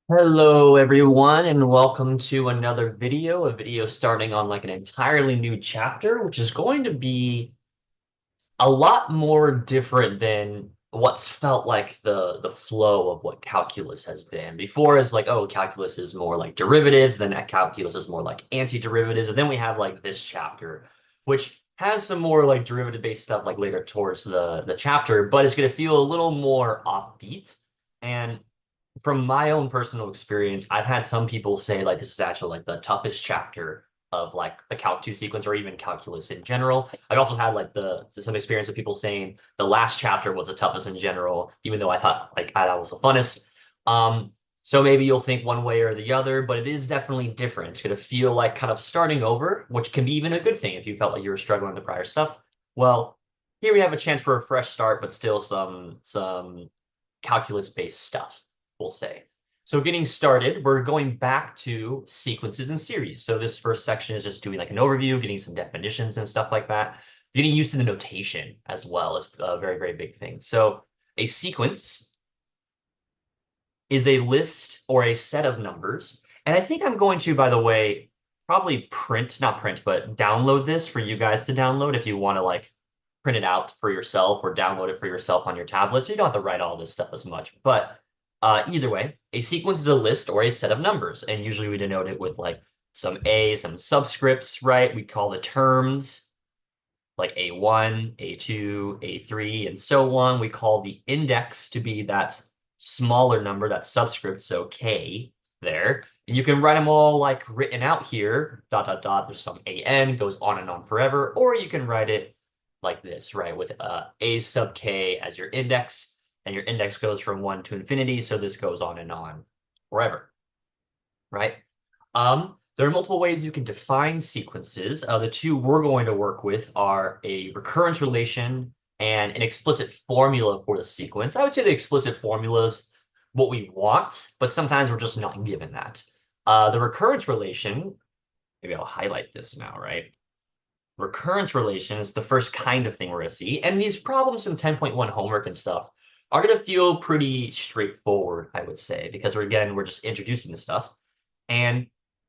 Hello everyone and welcome to another video, a video starting on like an entirely new chapter, which is going to be a lot more different than what's felt like the flow of what calculus has been. Before is like, oh, calculus is more like derivatives, then calculus is more like antiderivatives, and then we have like this chapter, which has some more like derivative based stuff like later towards the chapter, but it's going to feel a little more offbeat. And from my own personal experience, I've had some people say like this is actually like the toughest chapter of like the Calc 2 sequence or even calculus in general. I've also had like the some experience of people saying the last chapter was the toughest in general, even though I thought like that was the funnest. Um, so maybe you'll think one way or the other, but it is definitely different. It's going to feel like kind of starting over, which can be even a good thing if you felt like you were struggling with the prior stuff. Well, here we have a chance for a fresh start, but still some calculus-based stuff, we'll say. So getting started, we're going back to sequences and series. So this first section is just doing like an overview, getting some definitions and stuff like that. Getting used to the notation as well is a very, very big thing. So a sequence is a list or a set of numbers. And I think I'm going to, by the way, probably not print, but download this for you guys to download if you want to like print it out for yourself or download it for yourself on your tablet. So you don't have to write all this stuff as much. But either way, a sequence is a list or a set of numbers. And usually we denote it with like some some subscripts, right? We call the terms like A1, A2, A3, and so on. We call the index to be that smaller number, that subscript, so K there. And you can write them all like written out here, dot, dot, dot. There's some AN, goes on and on forever. Or you can write it like this, right, with A sub K as your index. And your index goes from 1 to infinity, so this goes on and on forever, right? There are multiple ways you can define sequences. The two we're going to work with are a recurrence relation and an explicit formula for the sequence. I would say the explicit formula is what we want, but sometimes we're just not given that. The recurrence relation, maybe I'll highlight this now, right? Recurrence relation is the first kind of thing we're going to see. And these problems in 10.1 homework and stuff are going to feel pretty straightforward, I would say, because we're just introducing this stuff. And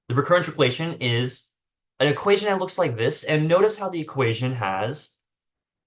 the recurrence relation is an equation that looks like this. And notice how the equation has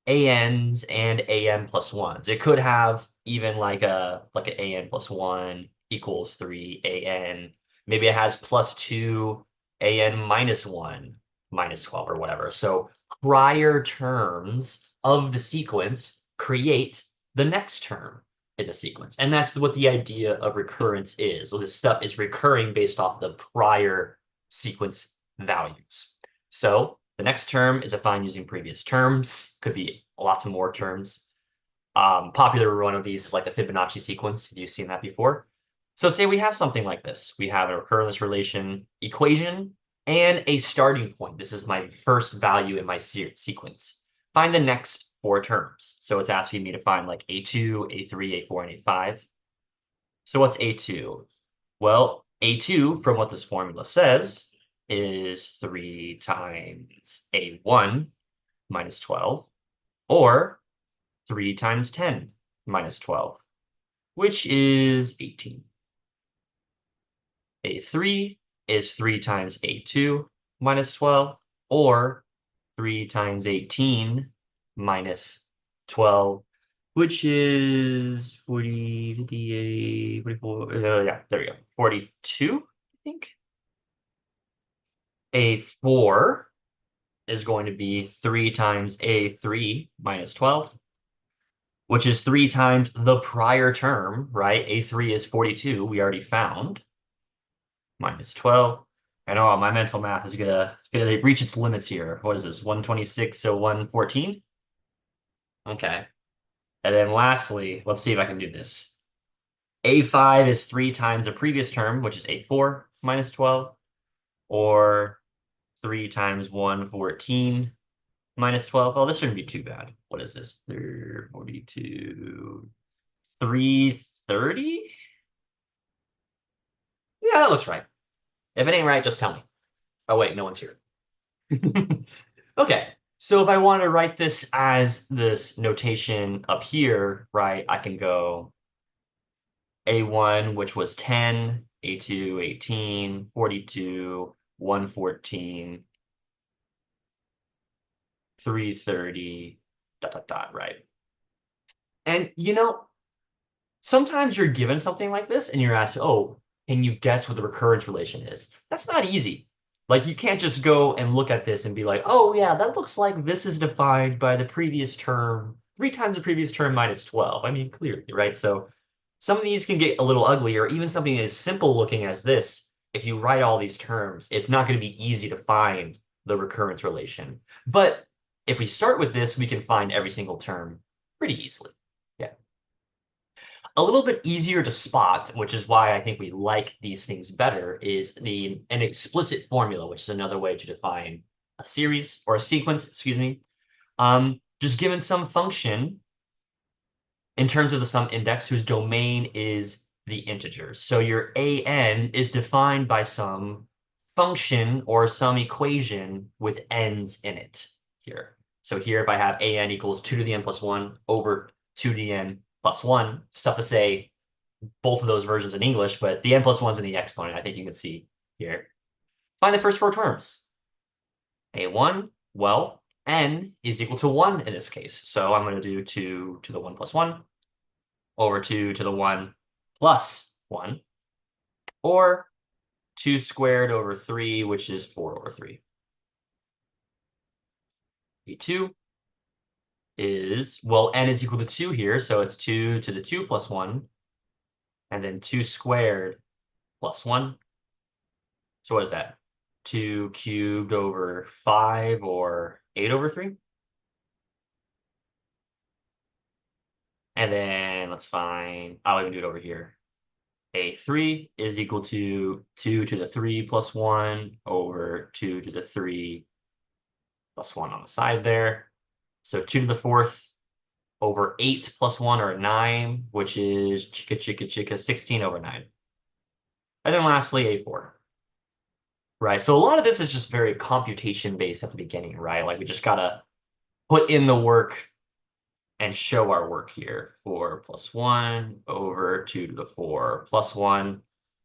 ANs and AN plus ones. It could have even like an AN plus one equals 3 AN. Maybe it has plus 2 AN minus 1 minus 12 or whatever. So prior terms of the sequence create the next term in the sequence. And that's what the idea of recurrence is. So this stuff is recurring based off the prior sequence values. So the next term is defined using previous terms. Could be lots of more terms. Popular one of these is like the Fibonacci sequence. Have you seen that before? So say we have something like this. We have a recurrence relation equation and a starting point. This is my first value in my sequence. Find the next four terms. So it's asking me to find like A2, A3, A4, and A5. So what's A2? Well, A2, from what this formula says, is 3 times A1 minus 12, or 3 times 10 minus 12, which is 18. A3 is 3 times A2 minus 12, or 3 times 18 minus 12, which is 40, 58, 44. Yeah, there we go. 42, I think. A4 is going to be 3 times A3 minus 12, which is 3 times the prior term, right? A3 is 42, we already found, minus 12. I know my mental math is gonna reach its limits here. What is this? 126, so 114? Okay. And then lastly, let's see if I can do this. A5 is 3 times the previous term, which is A4 minus 12, or 3 times 114 minus 12. Oh, this shouldn't be too bad. What is this? 42, 330? Yeah, that looks right. If it ain't right, just tell me. Oh, wait, no one's here. Okay, so if I want to write this as this notation up here, right, I can go A1, which was 10, A2, 18, 42, 114, 330, dot, dot, dot, right? And sometimes you're given something like this and you're asked, oh, can you guess what the recurrence relation is? That's not easy. Like you can't just go and look at this and be like, oh yeah, that looks like this is defined by the previous term, 3 times the previous term minus 12. I mean, clearly, right? So some of these can get a little ugly, or even something as simple looking as this, if you write all these terms, it's not going to be easy to find the recurrence relation. But if we start with this, we can find every single term pretty easily. Yeah. A little bit easier to spot, which is why I think we like these things better, is an explicit formula, which is another way to define a series or a sequence, excuse me. Just given some function in terms of the sum index whose domain is the integers. So your an is defined by some function or some equation with n's in it here. So here, if I have an equals 2 to the n plus 1 over 2 to the n plus 1, it's tough to say both of those versions in English, but the n plus 1's in the exponent, I think you can see here. Find the first 4 terms. A1, well, n is equal to 1 in this case. So I'm going to do 2 to the 1 plus 1 over 2 to the 1 plus 1, or 2 squared over 3, which is 4 over 3. B2 is, well, n is equal to 2 here, so it's 2 to the 2 plus 1, and then 2 squared plus 1. So what is that? 2 cubed over 5, or 8 over 3? And then let's find, I'll even do it over here. A3 is equal to 2 to the 3 plus 1 over 2 to the 3 plus 1 on the side there. So 2 to the 4th over 8 plus 1, or 9, which is 16 over 9. And then lastly, A4. Right, so a lot of this is just very computation based at the beginning, right? Like we just gotta put in the work and show our work here. 4 plus 1 over 2 to the 4 plus 1.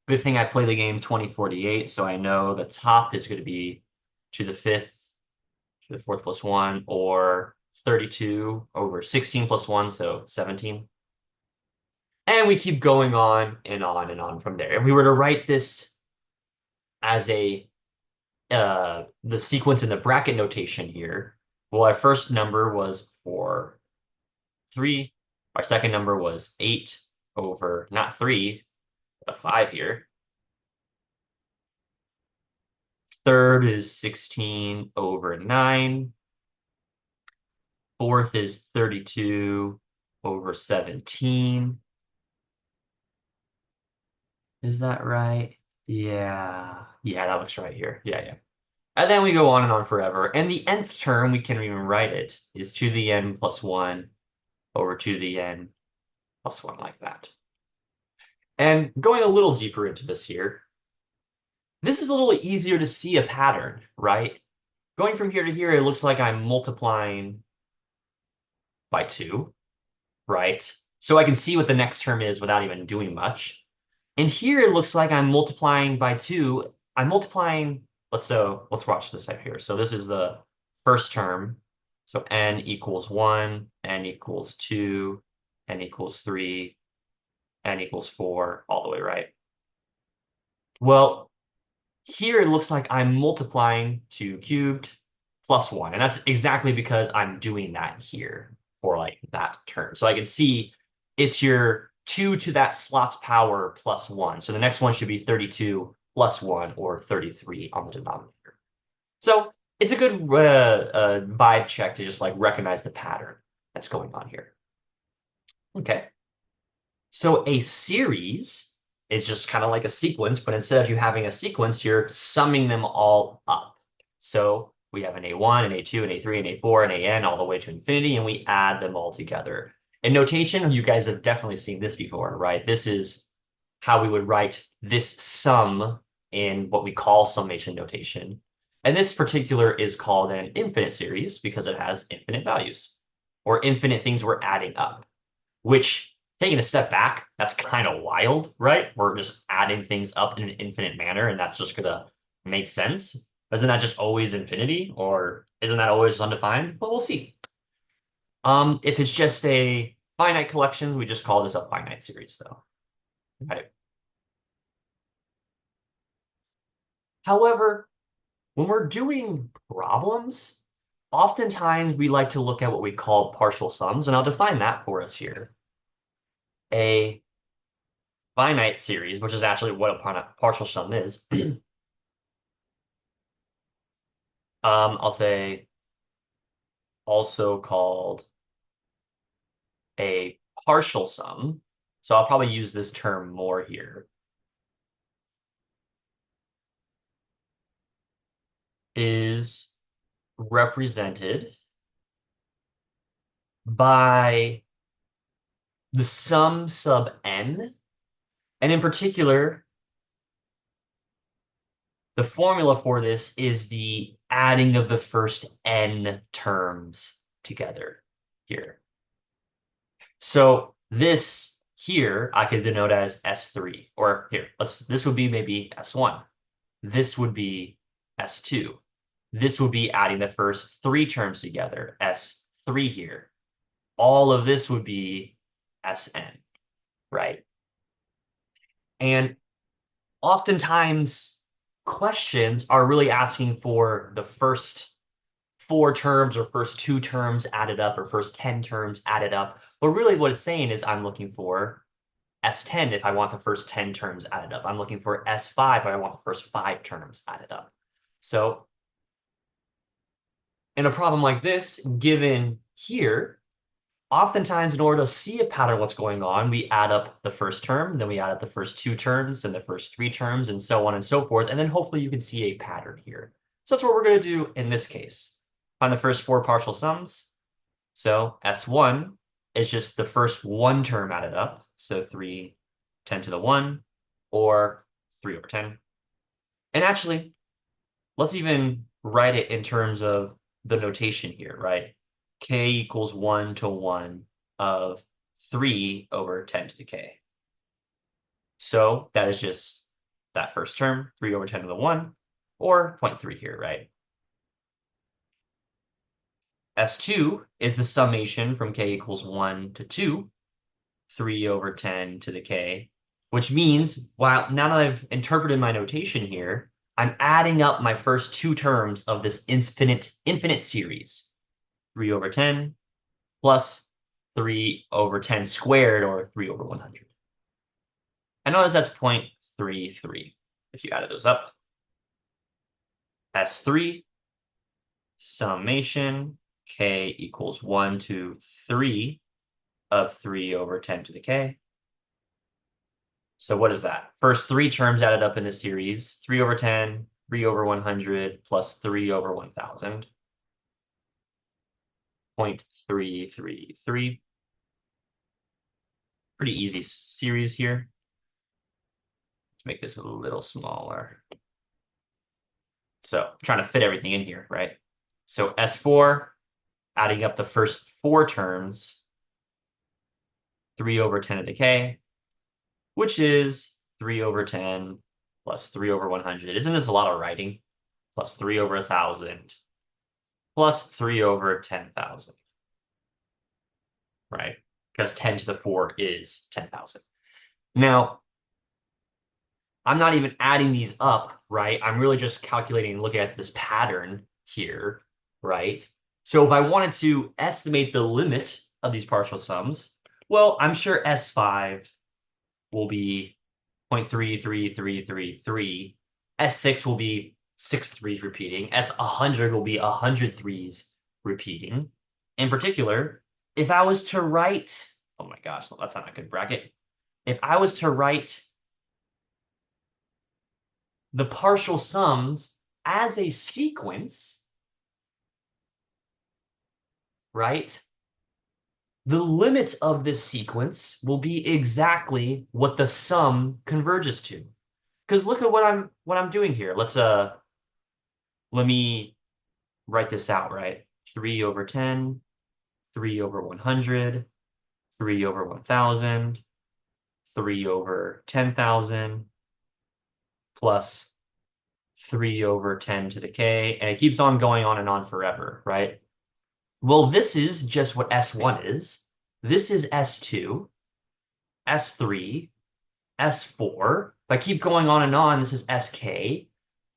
Good thing I play the game 2048, so I know the top is going to be to the 5th, to the 4th plus 1, or 32 over 16 plus 1, so 17. And we keep going on and on and on from there. If we were to write this as the sequence in the bracket notation here, well, our first number was 4, 3. Our second number was 8 over, not 3, a 5 here. Third is 16 over 9. Fourth is 32 over 17. Is that right? Yeah. Yeah, that looks right here. Yeah, yeah. And then we go on and on forever. And the nth term, we can't even write it, is 2 to the n plus 1 over 2 to the n plus 1, like that. And going a little deeper into this here, this is a little easier to see a pattern, right? Going from here to here, it looks like I'm multiplying by 2, right? So I can see what the next term is without even doing much. And here it looks like I'm multiplying by 2. I'm multiplying, let's watch this up here. So this is the first term. So n equals 1, n equals 2, n equals 3, n equals 4, all the way right. Well, here it looks like I'm multiplying 2 cubed plus 1. And that's exactly because I'm doing that here for like that term. So I can see it's your 2 to that slot's power plus 1. So the next one should be 32 plus 1, or 33 on the denominator. So it's a good vibe check to just like recognize the pattern that's going on here. Okay. So a series is just kind of like a sequence, but instead of you having a sequence, you're summing them all up. So we have an A1, an A2, an A3, an A4, an AN, all the way to infinity, and we add them all together. In notation, you guys have definitely seen this before, right? This is how we would write this sum in what we call summation notation. And this particular is called an infinite series because it has infinite values, or infinite things we're adding up, which taking a step back, that's kind of wild, right? We're just adding things up in an infinite manner, and that's just gonna make sense. Isn't that just always infinity, or isn't that always undefined? Well, we'll see. If it's just a finite collection, we just call this a finite series, though. Right? However, when we're doing problems, oftentimes we like to look at what we call partial sums, and I'll define that for us here. A finite series, which is actually what a partial sum is. I'll say also called a partial sum. So I'll probably use this term more here. Is represented by the sum sub n. And in particular, the formula for this is the adding of the first n terms together here. So this here I could denote as S3, or here, this would be maybe S1. This would be S2. This would be adding the first three terms together, S3 here. All of this would be Sn, right? And oftentimes questions are really asking for the first four terms or first two terms added up or first 10 terms added up. But really what it's saying is I'm looking for S10 if I want the first 10 terms added up. I'm looking for S5 if I want the first five terms added up. So in a problem like this, given here, oftentimes in order to see a pattern what's going on, we add up the first term, then we add up the first two terms and the first three terms and so on and so forth. And then hopefully you can see a pattern here. So that's what we're going to do in this case. Find the first four partial sums. So S1 is just the first one term added up. So 3, 10 to the 1, or 3 over 10. And actually, let's even write it in terms of the notation here, right? K equals 1 to 1 of 3 over 10 to the k. So that is just that first term, 3 over 10 to the 1, or 0.3 here, right? S2 is the summation from k equals 1 to 2, 3 over 10 to the k, which means, while now that I've interpreted my notation here, I'm adding up my first two terms of this infinite series. 3 over 10 plus 3 over 10 squared, or 3 over 100. I notice that's 0.33 if you added those up. S3 summation k equals 1 to 3 of 3 over 10 to the k. So what is that? First three terms added up in the series, 3 over 10, 3 over 100, plus 3 over 1,000. 0.333. Pretty easy series here. Let's make this a little smaller. So I'm trying to fit everything in here, right? So S4, adding up the first four terms, 3 over 10 to the k, which is 3 over 10 plus 3 over 100. Isn't this a lot of writing? Plus 3 over 1,000 plus 3 over 10,000, right? Because 10 to the 4 is 10,000. Now, I'm not even adding these up, right? I'm really just calculating and looking at this pattern here, right? So if I wanted to estimate the limit of these partial sums, well, I'm sure S5 will be 0.33333. S6 will be 6 threes repeating. S100 will be 100 threes repeating. In particular, if I was to write, oh my gosh, that's not a good bracket. If I was to write the partial sums as a sequence, right? The limit of this sequence will be exactly what the sum converges to. Because look at what I'm doing here. Let me write this out, right? 3 over 10, 3 over 100, 3 over 1,000, 3 over 10,000, plus 3 over 10 to the k, and it keeps on going on and on forever, right? Well, this is just what S1 is. This is S2, S3, S4. If I keep going on and on, this is SK.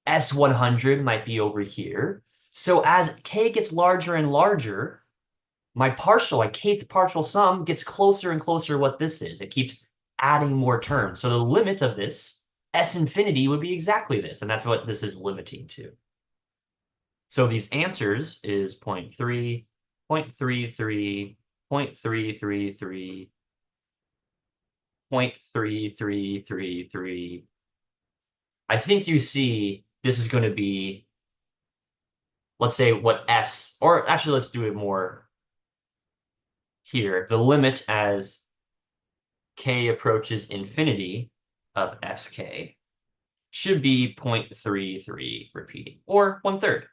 S100 might be over here. So as k gets larger and larger, my partial, my kth partial sum gets closer and closer to what this is. It keeps adding more terms. So the limit of this, S infinity, would be exactly this, and that's what this is limiting to. So these answers is 0.3, 0.33, 0.333, 0.3333. I think you see this is going to be, let's say what S, or actually let's do it more here. The limit as k approaches infinity of sk should be 0.33 repeating, or 1/3.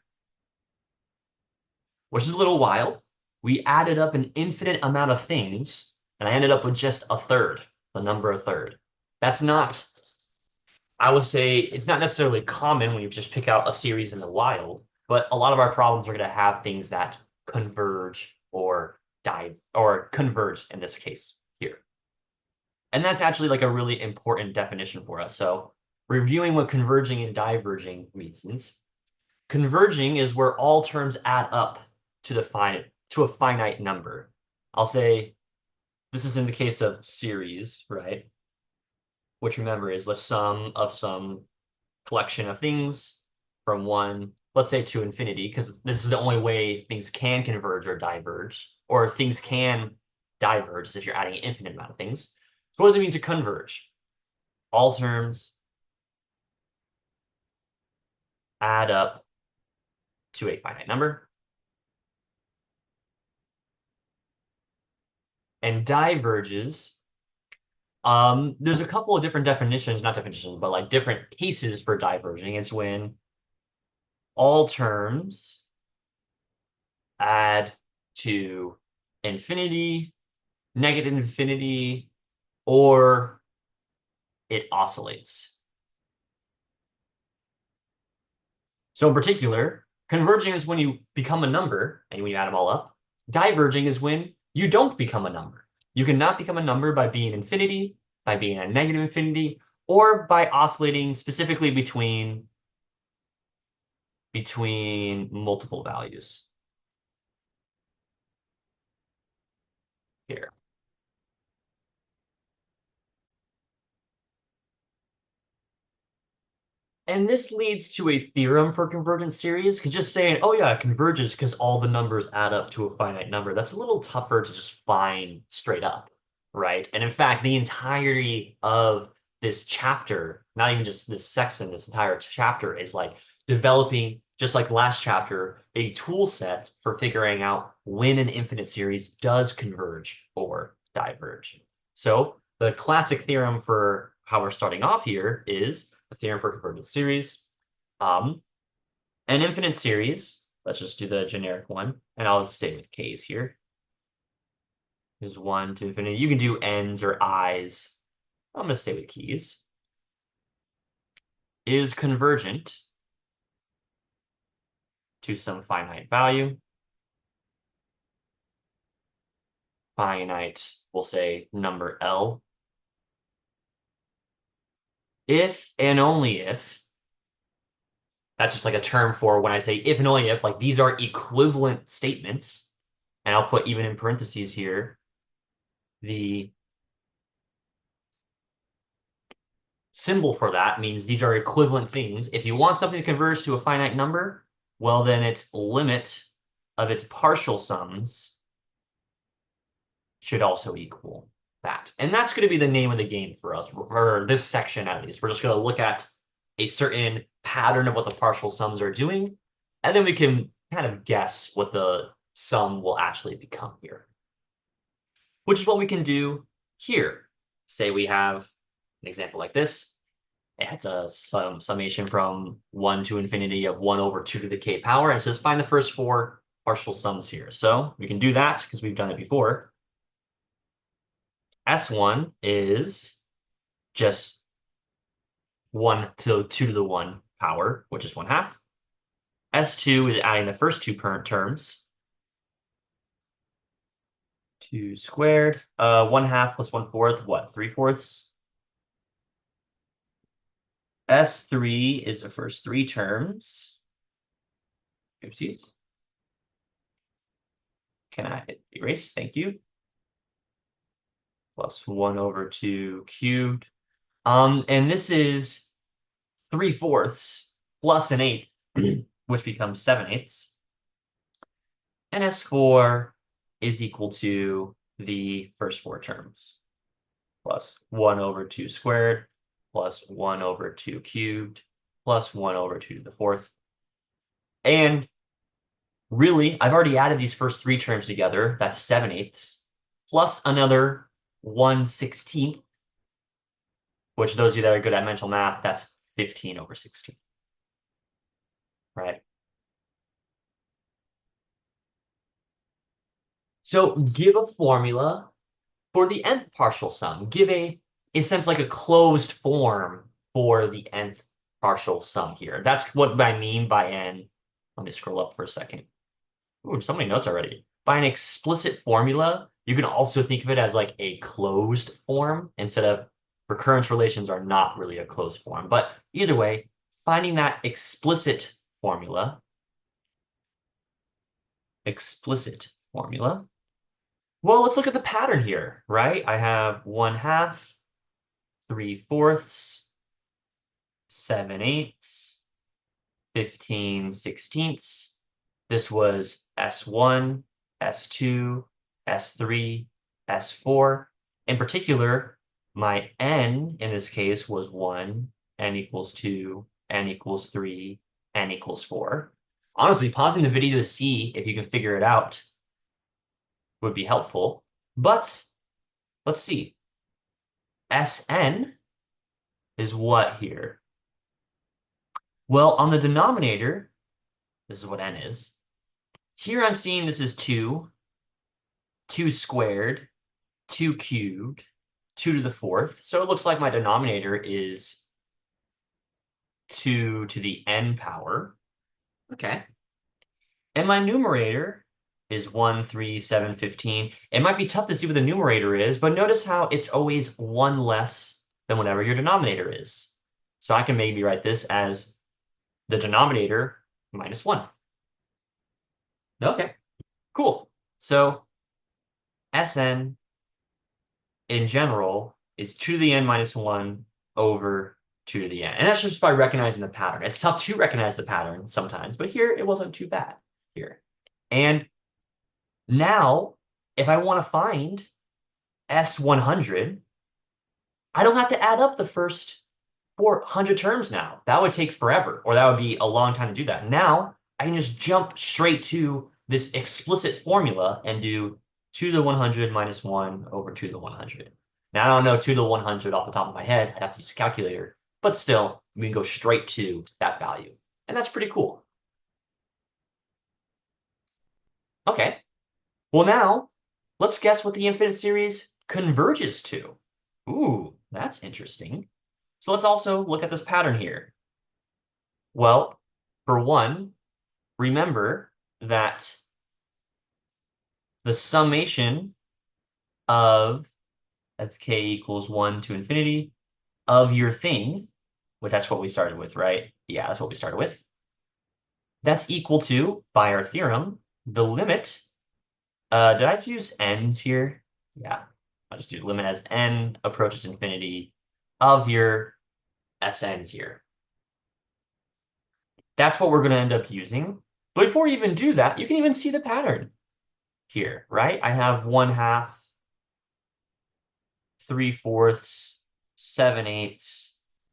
Which is a little wild. We added up an infinite amount of things, and I ended up with just a third, the number a third. That's not, I would say, it's not necessarily common when you just pick out a series in the wild, but a lot of our problems are going to have things that converge or dive, or converge in this case here. And that's actually like a really important definition for us. So reviewing what converging and diverging means. Converging is where all terms add up to a finite number. I'll say this is in the case of series, right? Which remember is the sum of some collection of things from one, let's say to infinity, because this is the only way things can converge or diverge, or things can diverge if you're adding an infinite amount of things. So what does it mean to converge? All terms add up to a finite number. And diverges, there's a couple of different definitions, not definitions, but like different cases for diverging. It's when all terms add to infinity, negative infinity, or it oscillates. So in particular, converging is when you become a number, and when you add them all up. Diverging is when you don't become a number. You cannot become a number by being infinity, by being a negative infinity, or by oscillating specifically between multiple values. Here. And this leads to a theorem for convergent series, because just saying, oh yeah, it converges because all the numbers add up to a finite number, that's a little tougher to just find straight up, right? And in fact, the entirety of this chapter, not even just this section, this entire chapter is like developing, just like last chapter, a tool set for figuring out when an infinite series does converge or diverge. So the classic theorem for how we're starting off here is the theorem for convergent series. An infinite series, let's just do the generic one, and I'll stay with k's here. Is 1 to infinity. You can do n's or i's. I'm going to stay with keys. Is convergent to some finite value. Finite, we'll say number L. If and only if, that's just like a term for when I say if and only if, like these are equivalent statements, and I'll put even in parentheses here, the symbol for that means these are equivalent things. If you want something to converge to a finite number, well, then its limit of its partial sums should also equal that. And that's going to be the name of the game for us, for this section at least. We're just going to look at a certain pattern of what the partial sums are doing, and then we can kind of guess what the sum will actually become here, which is what we can do here. Say we have an example like this. It's a summation from 1 to infinity of 1 over 2 to the k power. And it says find the first 4 partial sums here. So we can do that because we've done it before. S1 is just 1 to 2 to the 1 power, which is 1/2. S2 is adding the first two terms. 2 squared. 1/2 plus 1/4, what? 3/4? S3 is the first three terms. Oopsies. Can I hit erase? Thank you. Plus 1/2 cubed. And this is 3/4 plus an eighth, which becomes 7/8. And S4 is equal to the first four terms. Plus 1/2 squared, plus 1/2 cubed, plus 1/2 to the fourth. And really, I've already added these first three terms together. That's 7/8, plus another 1/16, which those of you that are good at mental math, that's 15/16. Right? So give a formula for the nth partial sum. Give a sense like a closed form for the nth partial sum here. That's what I mean by n. Let me scroll up for a second. Ooh, so many notes already. By an explicit formula, you can also think of it as like a closed form instead of recurrence relations are not really a closed form. But either way, finding that explicit formula, well, let's look at the pattern here, right? I have 1/2, 3/4, 7/8, 15/16. This was S1, S2, S3, S4. In particular, my n in this case was 1, n equals 2, n equals 3, n equals 4. Honestly, pausing the video to see if you can figure it out would be helpful. But let's see. Sn is what here? Well, on the denominator, this is what n is. Here I'm seeing this is 2, 2 squared, 2 cubed, 2 to the fourth. So it looks like my denominator is 2 to the n power. Okay. And my numerator is 1, 3, 7, 15. It might be tough to see what the numerator is, but notice how it's always 1 less than whatever your denominator is. So I can maybe write this as the denominator minus 1. Okay, cool. So Sn in general is 2 to the n minus 1 over 2 to the n. And that's just by recognizing the pattern. It's tough to recognize the pattern sometimes, but here it wasn't too bad here. And now, if I want to find S100, I don't have to add up the first 400 terms now. That would take forever, or that would be a long time to do that. Now, I can just jump straight to this explicit formula and do 2 to the 100 minus 1 over 2 to the 100. Now, I don't know 2 to the 100 off the top of my head. I'd have to use a calculator. But still, we can go straight to that value. And that's pretty cool. Okay. Well, now, let's guess what the infinite series converges to. Ooh, that's interesting. So let's also look at this pattern here. Well, for one, remember that the summation of k equals 1 to infinity of your thing, which that's what we started with, right? Yeah, that's what we started with. That's equal to, by our theorem, the limit. Did I use n's here? Yeah, I'll just do limit as n approaches infinity of your Sn here. That's what we're going to end up using. But before you even do that, you can even see the pattern here, right? I have 1/2, 3/4, 7/8,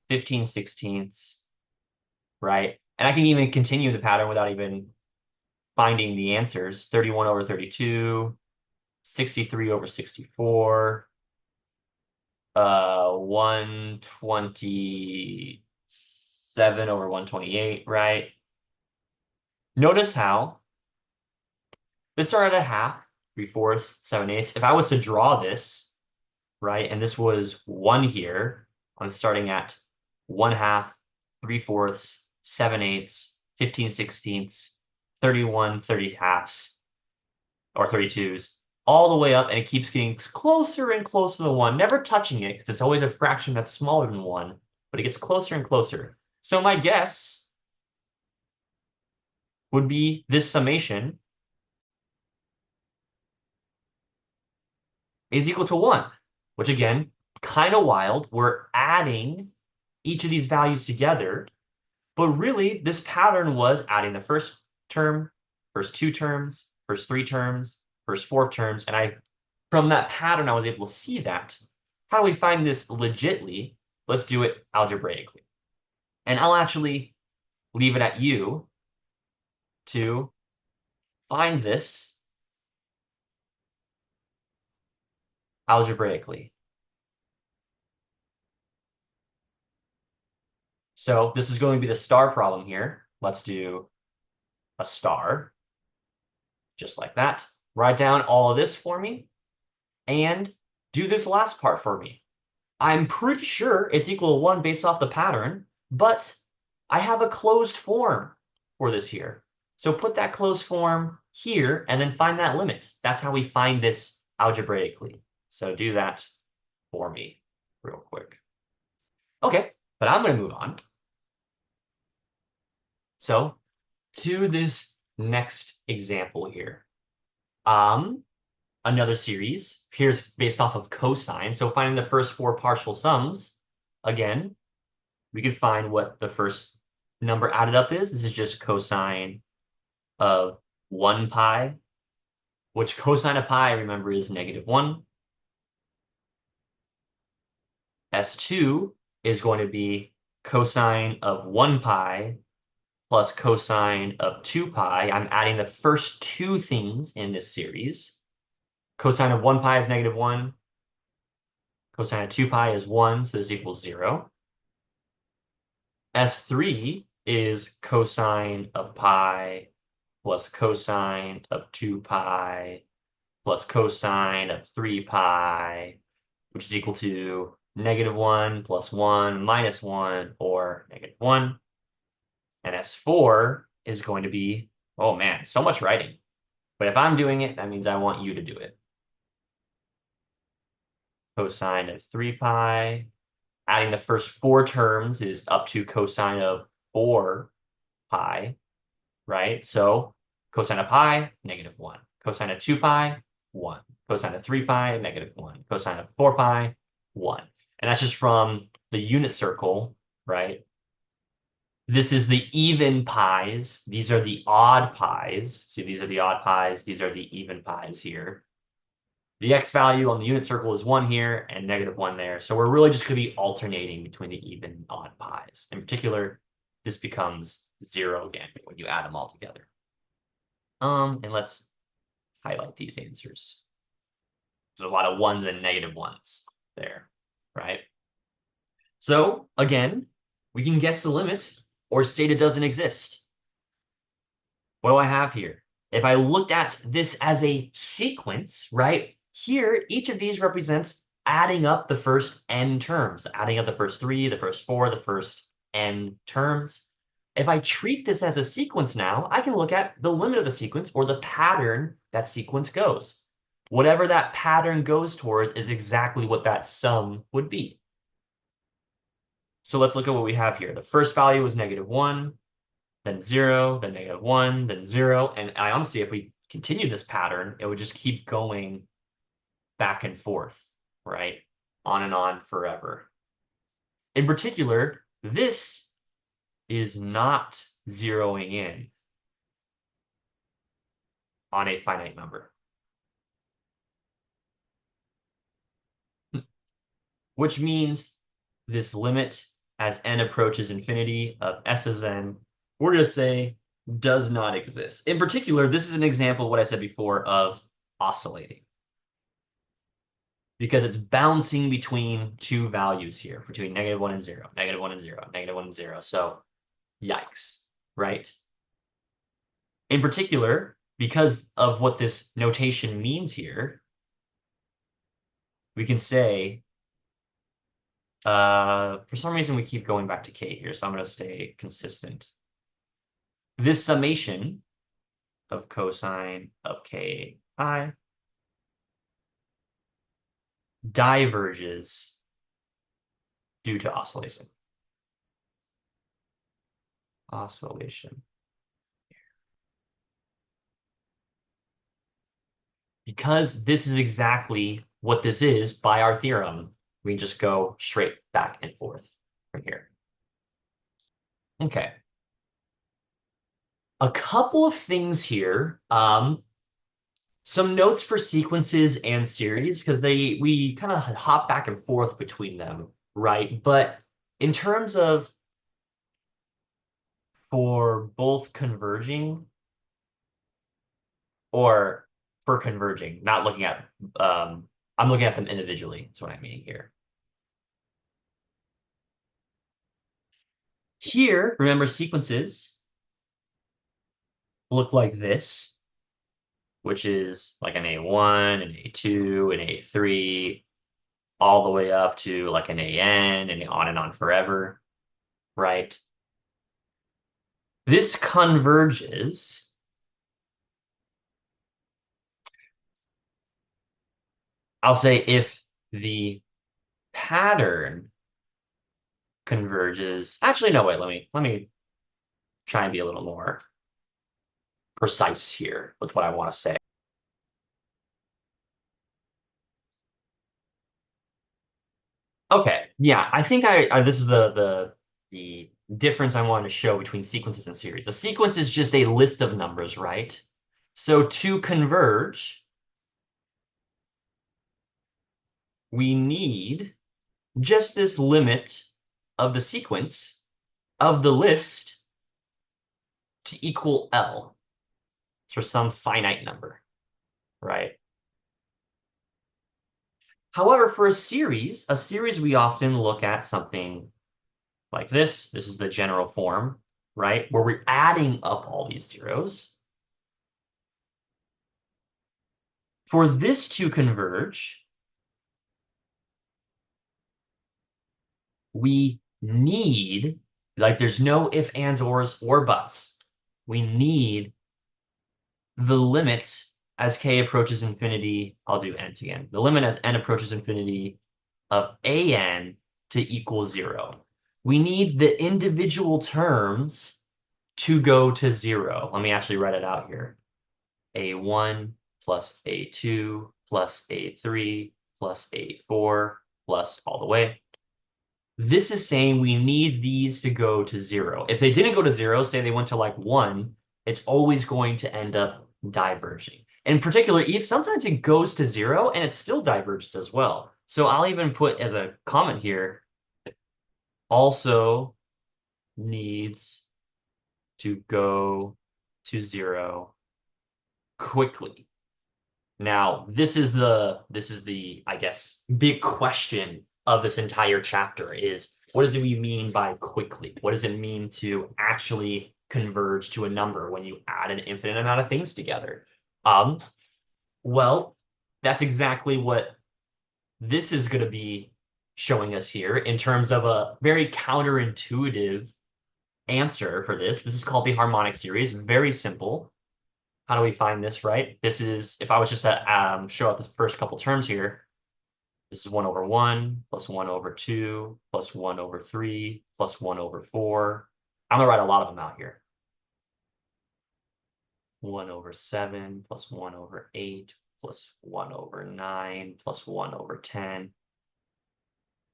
15/16, right? And I can even continue the pattern without even finding the answers. 31 over 32, 63 over 64, 127 over 128, right? Notice how this started at 1/2, 3/4, 7/8. If I was to draw this, right? And this was 1 here. I'm starting at 1/2, 3/4, 7/8, 15/16, 31, 30/2, or 32s, all the way up, and it keeps getting closer and closer to 1, never touching it because it's always a fraction that's smaller than 1, but it gets closer and closer. So my guess would be this summation is equal to 1, which again, kind of wild. We're adding each of these values together, but really this pattern was adding the first term, first 2 terms, first 3 terms, first 4 terms, and from that pattern, I was able to see that. How do we find this legitly? Let's do it algebraically. And I'll actually leave it at you to find this algebraically. So this is going to be the star problem here. Let's do a star, just like that. Write down all of this for me and do this last part for me. I'm pretty sure it's equal to 1 based off the pattern, but I have a closed form for this here. So put that closed form here and then find that limit. That's how we find this algebraically. So do that for me real quick. Okay, but I'm going to move on. So to this next example here. Another series. Here's based off of cosine. So finding the first 4 partial sums, again, we could find what the first number added up is. This is just cosine of 1 pi, which cosine of pi, remember, is -1. S2 is going to be cosine of 1 pi plus cosine of 2 pi. I'm adding the first 2 things in this series. Cosine of 1 pi is -1. Cosine of 2 pi is 1, so this equals 0. S3 is cosine of pi plus cosine of 2 pi plus cosine of 3 pi, which is equal to -1 plus 1 minus 1, or -1. And S4 is going to be, oh man, so much writing. But if I'm doing it, that means I want you to do it. Cosine of 3 pi. Adding the first 4 terms is up to cosine of 4 pi, right? So cosine of pi, -1. Cosine of 2 pi, 1. Cosine of 3 pi, -1. Cosine of 4 pi, 1. And that's just from the unit circle, right? This is the even pies. These are the odd pies. See, these are the odd pies. These are the even pies here. The x value on the unit circle is 1 here and -1 there. So we're really just going to be alternating between the even and odd pies. In particular, this becomes 0 again when you add them all together. And let's highlight these answers. There's a lot of 1s and -1s there, right? So again, we can guess the limit or state it doesn't exist. What do I have here? If I looked at this as a sequence, right? Here, each of these represents adding up the first n terms, adding up the first 3, the first 4, the first n terms. If I treat this as a sequence now, I can look at the limit of the sequence or the pattern that sequence goes. Whatever that pattern goes towards is exactly what that sum would be. So let's look at what we have here. The first value was -1, then 0, then -1, then 0. And I honestly, if we continue this pattern, it would just keep going back and forth, right? On and on forever. In particular, this is not zeroing in on a finite number, which means this limit as n approaches infinity of s of n, we're going to say does not exist. In particular, this is an example of what I said before of oscillating, because it's bouncing between 2 values here, between -1 and 0, -1 and 0, -1 and 0. So yikes, right? In particular, because of what this notation means here, we can say, for some reason we keep going back to k here, so I'm going to stay consistent. This summation of cosine of ki diverges due to oscillation. Oscillation. Because this is exactly what this is by our theorem, we just go straight back and forth from here. Okay. A couple of things here. Some notes for sequences and series, because we kind of hop back and forth between them, right? But in terms of for both converging or for converging, not looking at, I'm looking at them individually. That's what I mean here. Here, remember sequences look like this, which is like an A1, an A2, an A3, all the way up to like an AN and on forever, right? This converges I'll say if the pattern converges. Actually, no, wait, let me try and be a little more precise here with what I want to say. Okay, yeah, I think this is the difference I wanted to show between sequences and series. A sequence is just a list of numbers, right? So to converge, we need just this limit of the sequence of the list to equal L for some finite number, right? However, for a series we often look at something like this. This is the general form, right? Where we're adding up all these zeros. For this to converge, we need, like there's no if, ands, ors, or buts. We need the limit as k approaches infinity. I'll do n's again. The limit as n approaches infinity of an to equal 0. We need the individual terms to go to 0. Let me actually write it out here. A1 plus A2 plus A3 plus A4 plus all the way. This is saying we need these to go to 0. If they didn't go to 0, say they went to like 1, it's always going to end up diverging. In particular, if sometimes it goes to 0 and it still diverges as well. So I'll even put as a comment here, also needs to go to 0 quickly. Now, this is the I guess big question of this entire chapter is what does it mean by quickly? What does it mean to actually converge to a number when you add an infinite amount of things together? Um, well, that's exactly what this is going to be showing us here in terms of a very counterintuitive answer for this. This is called the harmonic series. Very simple. How do we find this, right? This is, if I was just to show out the first couple terms here, this is 1 over 1 plus 1 over 2 plus 1 over 3 plus 1 over 4. I'm going to write a lot of them out here. 1 over 7 plus 1 over 8 plus 1 over 9 plus 1 over 10.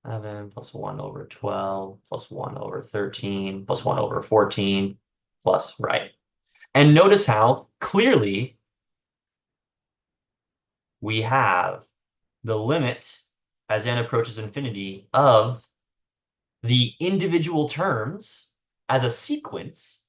11 plus 1 over 12 plus 1 over 13 plus 1 over 14 plus, right? And notice how clearly we have the limit as n approaches infinity of the individual terms as a sequence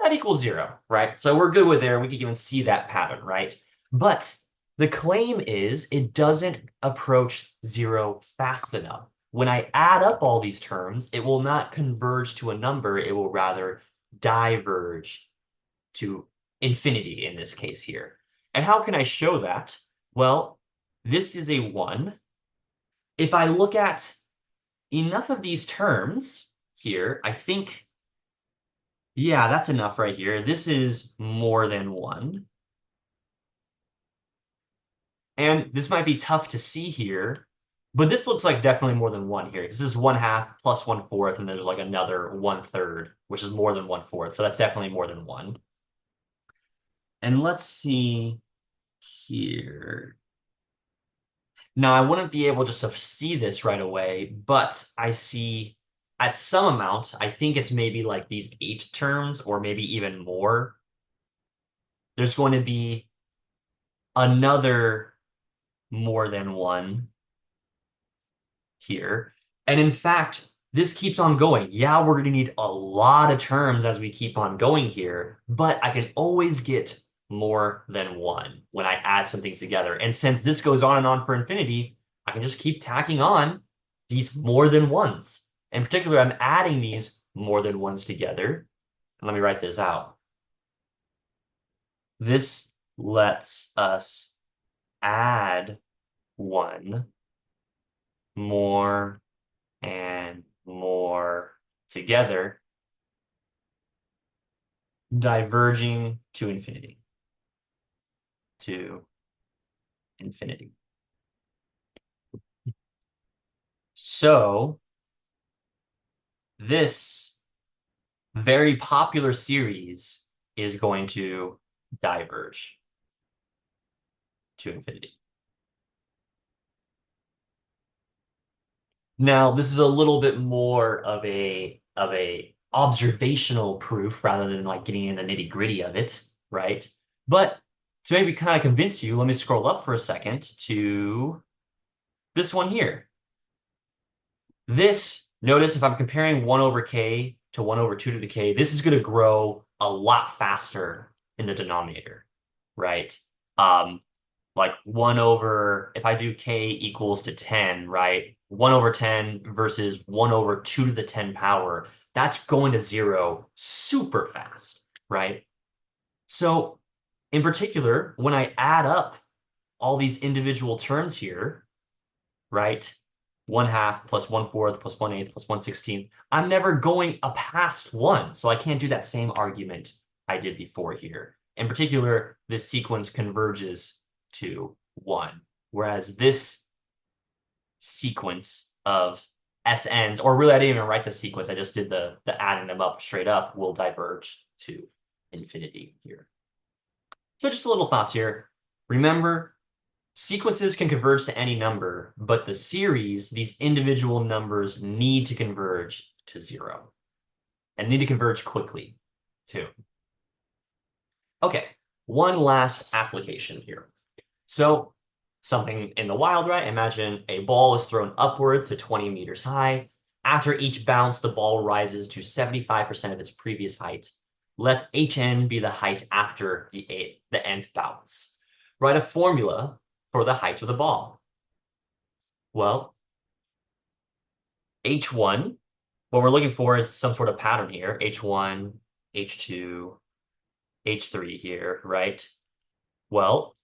that equals 0, right? So we're good with there. We can even see that pattern, right? But the claim is it doesn't approach 0 fast enough. When I add up all these terms, it will not converge to a number. It will rather diverge to infinity in this case here. And how can I show that? Well, this is a 1. if I look at enough of these terms here, I think, yeah, that's enough right here. This is more than 1. And this might be tough to see here, but this looks like definitely more than 1 here. This is 1/2 plus 1/4, and there's like another 1/3, which is more than 1/4. So that's definitely more than 1. And let's see here. Now, I wouldn't be able just to see this right away, but I see at some amount, I think it's maybe like these 8 terms or maybe even more. There's going to be another more than 1 here. And in fact, this keeps on going. Yeah, we're going to need a lot of terms as we keep on going here, but I can always get more than 1 when I add some things together. And since this goes on and on for infinity, I can just keep tacking on these more than 1s. In particular, I'm adding these more than 1s together. And let me write this out. This lets us add 1 more and more together, diverging to infinity. To infinity. So this very popular series is going to diverge to infinity. Now, this is a little bit more of a observational proof rather than like getting in the nitty-gritty of it, right? But to maybe kind of convince you, let me scroll up for a second to this one here. This, notice if I'm comparing 1 over k to 1 over 2 to the k, this is going to grow a lot faster in the denominator, right? Um, like 1 over, if I do k equals to 10, right? 1 over 10 versus 1 over 2 to the 10 power, that's going to 0 super fast, right? So in particular, when I add up all these individual terms here, right? 1/2 plus 1/4 plus 1/8 plus 1/16. I'm never going past 1, so I can't do that same argument I did before here. In particular, this sequence converges to 1, whereas this sequence of SNs, or really I didn't even write the sequence, I just did the adding them up straight up, will diverge to infinity here. So just a little thoughts here. Remember, sequences can converge to any number, but the series, these individual numbers need to converge to 0 and need to converge quickly too. Okay, one last application here. So something in the wild, right? Imagine a ball is thrown upwards to 20 meters high. After each bounce, the ball rises to 75% of its previous height. Let hn be the height after the nth bounce. Write a formula for the height of the ball. Well, h1, what we're looking for is some sort of pattern here. h1, h2, h3 here, right? Well,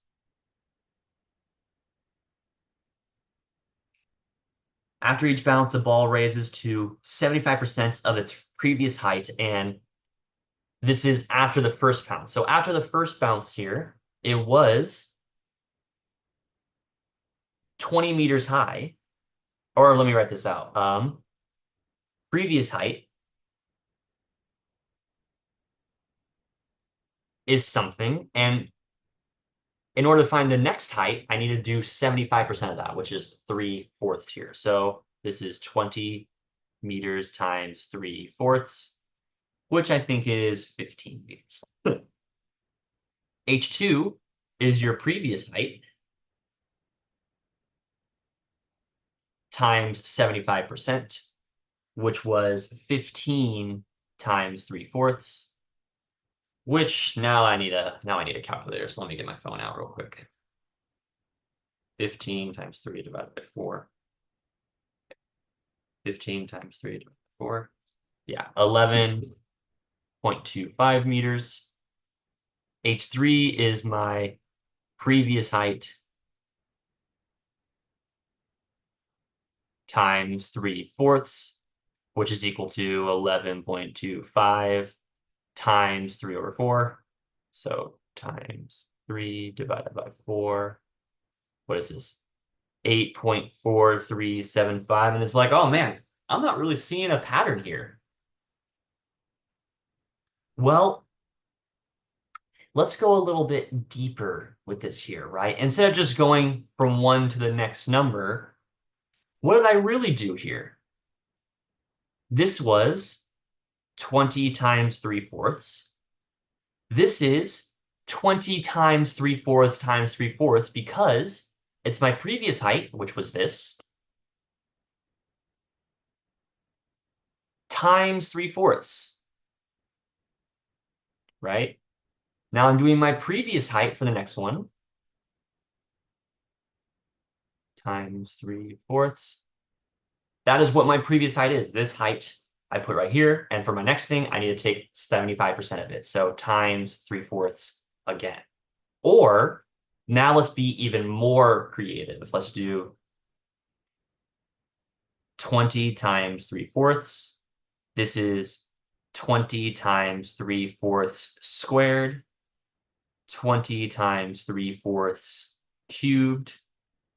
after each bounce, the ball raises to 75% of its previous height, and this is after the first bounce. So after the first bounce here, it was 20 meters high, or let me write this out. Previous height is something, and in order to find the next height, I need to do 75% of that, which is 3/4 here. So this is 20 meters times 3/4, which I think is 15 meters. H2 is your previous height times 75%, which was 15 times 3/4, which now I need a calculator. So let me get my phone out real quick. 15 times 3 divided by 4. 15 times 3 divided by 4. Yeah, 11.25 meters. H3 is my previous height times 3/4, which is equal to 11.25 times 3/4. So times 3 divided by 4. What is this? 8.4375. And it's like, oh man, I'm not really seeing a pattern here. Well, let's go a little bit deeper with this here, right? Instead of just going from one to the next number, what did I really do here? This was 20 times 3/4. This is 20 times 3/4 times 3/4 because it's my previous height, which was this, times 3/4, right? Now I'm doing my previous height for the next one, times 3/4. That is what my previous height is. This height I put right here. And for my next thing, I need to take 75% of it. So times 3/4 again. Or now let's be even more creative. Let's do 20 times 3/4. This is 20 times 3/4 squared, 20 times 3/4 cubed.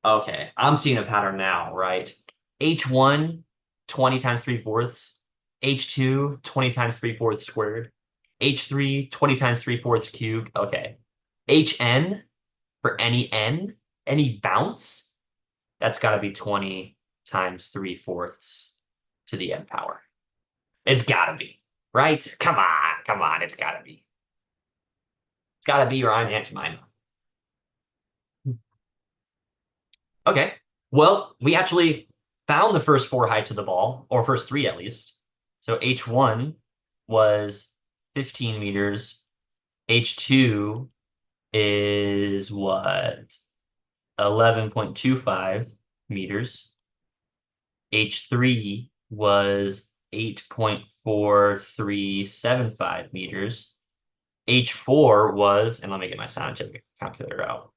Okay, I'm seeing a pattern now, right? H1, 20 times 3/4. H2, 20 times 3/4 squared. H3, 20 times 3/4 cubed. Okay. Hn, for any n, any bounce, that's got to be 20 times 3/4 to the n power. It's got to be, right? Come on, it's got to be. It's got to be or I'm Aunt Jemima. Okay, well, we actually found the first four heights of the ball, or first three at least. So H1 was 15 meters. H2 is what? 11.25 meters. H3 was 8.4375 meters. H4 was, and let me get my scientific calculator out.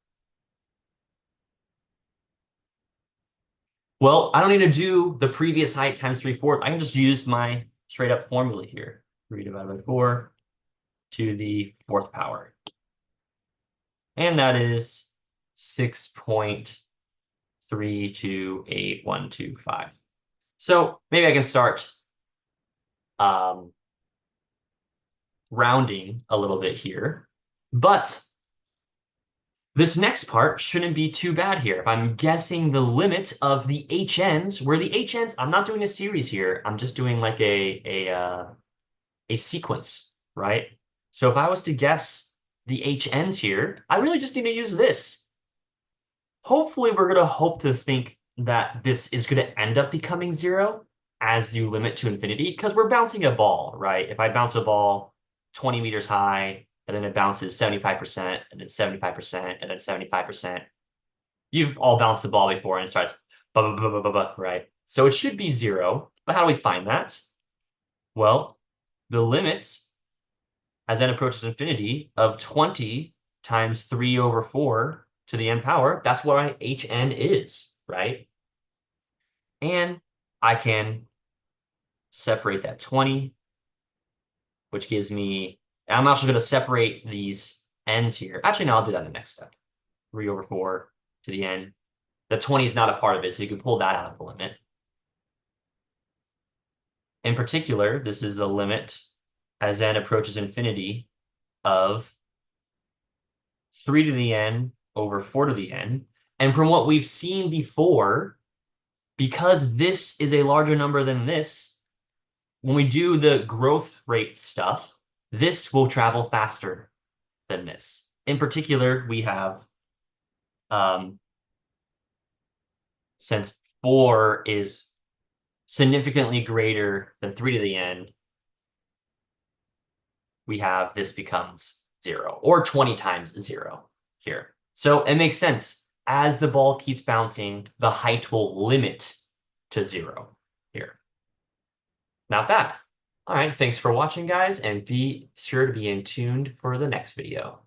Well, I don't need to do the previous height times 3/4. I can just use my straight up formula here. 3 divided by 4 to the fourth power. And that is 6.328125. So maybe I can start rounding a little bit here. But this next part shouldn't be too bad here. If I'm guessing the limit of the HNs, where the HNs, I'm not doing a series here. I'm just doing like a sequence, right? So if I was to guess the HNs here, I really just need to use this. Hopefully, we're going to hope to think that this is going to end up becoming 0 as you limit to infinity, because we're bouncing a ball, right? If I bounce a ball 20 meters high, and then it bounces 75%, and then 75%, and then 75%, you've all bounced the ball before, and it starts, right? So it should be 0, but how do we find that? Well, the limit as n approaches infinity of 20 times 3/4 to the n power, that's what my Hn is, right? And I can separate that 20, which gives me, and I'm actually going to separate these n's here. Actually, no, I'll do that in the next step. 3/4 to the n. The 20 is not a part of it, so you can pull that out of the limit. In particular, this is the limit as n approaches infinity of 3 to the n over 4 to the n. And from what we've seen before, because this is a larger number than this, when we do the growth rate stuff, this will travel faster than this. In particular, we have, since 4 is significantly greater than 3 to the n, we have this becomes 0, or 20 times 0 here. So it makes sense. As the ball keeps bouncing, the height will limit to 0 here. Not bad. All right, thanks for watching, guys, and be sure to be in tuned for the next video.